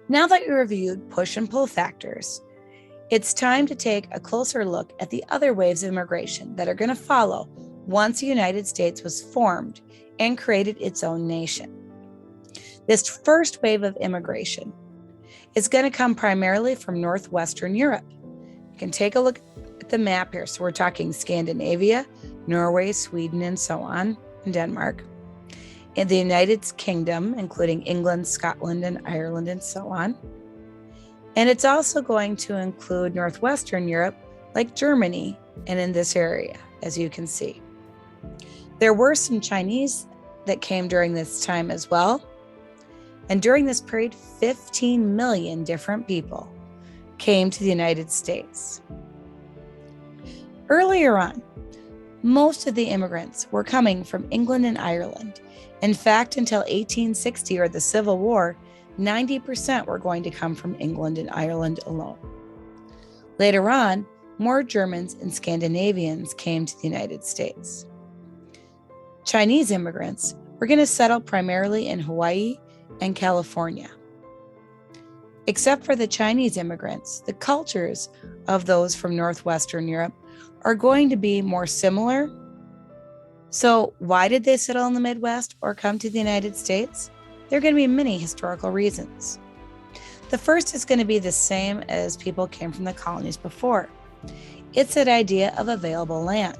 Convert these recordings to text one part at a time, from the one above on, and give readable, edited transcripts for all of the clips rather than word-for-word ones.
Now that we reviewed push and pull factors, it's time to take a closer look at the other waves of immigration that are going to follow once the United States was formed and created its own nation. This first wave of immigration is going to come primarily from Northwestern Europe. You can take a look at the map here. So we're talking Scandinavia, Norway, Sweden, and so on, and Denmark. In the United Kingdom, including England, Scotland, and Ireland, and so on. And it's also going to include Northwestern Europe, like Germany, and in this area, as you can see. There were some Chinese that came during this time as well. And during this period, 15 million different people came to the United States. Earlier on, most of the immigrants were coming from England and Ireland. In fact, until 1860 or the Civil War, 90% were going to come from England and Ireland alone. Later on, more Germans and Scandinavians came to the United States. Chinese immigrants were going to settle primarily in Hawaii and California. Except for the Chinese immigrants, the cultures of those from Northwestern Europe are going to be more similar. So why did they settle in the Midwest or come to the United States? There are going to be many historical reasons. The first is going to be the same as people came from the colonies before. It's that idea of available land.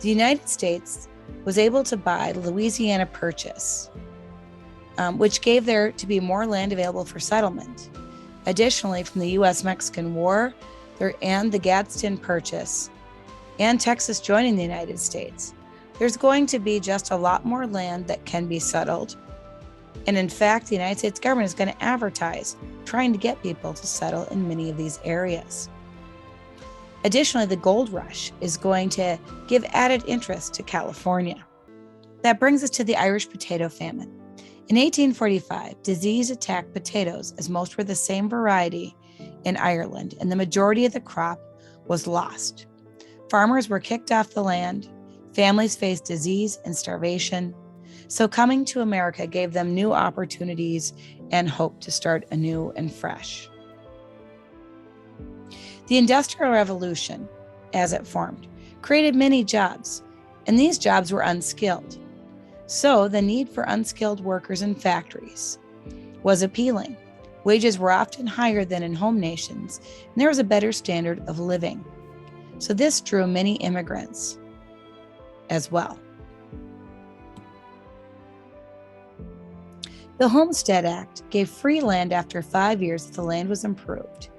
The United States was able to buy Louisiana Purchase, which gave there to be more land available for settlement. Additionally, from the U.S.-Mexican War and the Gadsden Purchase, and Texas joining the United States, there's going to be just a lot more land that can be settled. And in fact, the United States government is going to advertise trying to get people to settle in many of these areas. Additionally, the gold rush is going to give added interest to California. That brings us to the Irish potato famine. In 1845, disease attacked potatoes, as most were the same variety in Ireland, and the majority of the crop was lost. Farmers were kicked off the land, families faced disease and starvation, so coming to America gave them new opportunities and hope to start anew and fresh. The Industrial Revolution, as it formed, created many jobs, and these jobs were unskilled. So the need for unskilled workers in factories was appealing. Wages were often higher than in home nations, and there was a better standard of living. So this drew many immigrants as well. The Homestead Act gave free land after 5 years if the land was improved.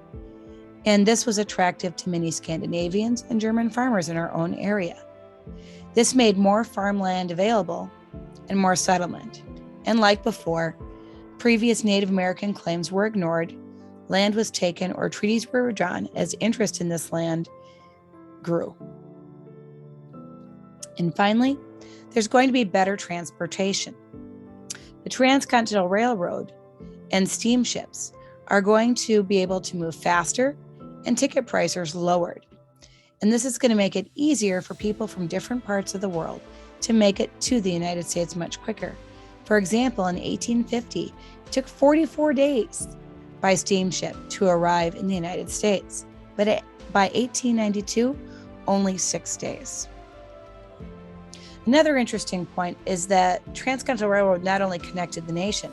And this was attractive to many Scandinavians and German farmers in our own area. This made more farmland available and more settlement. And like before, previous Native American claims were ignored, land was taken, or treaties were drawn as interest in this land grew. And finally, there's going to be better transportation. The Transcontinental Railroad and steamships are going to be able to move faster and ticket prices lowered. And this is going to make it easier for people from different parts of the world to make it to the United States much quicker. For example, in 1850, it took 44 days by steamship to arrive in the United States, but by 1892, only 6 days. Another interesting point is that Transcontinental Railroad not only connected the nation,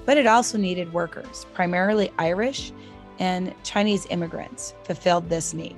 but it also needed workers, primarily Irish and Chinese immigrants fulfilled this need.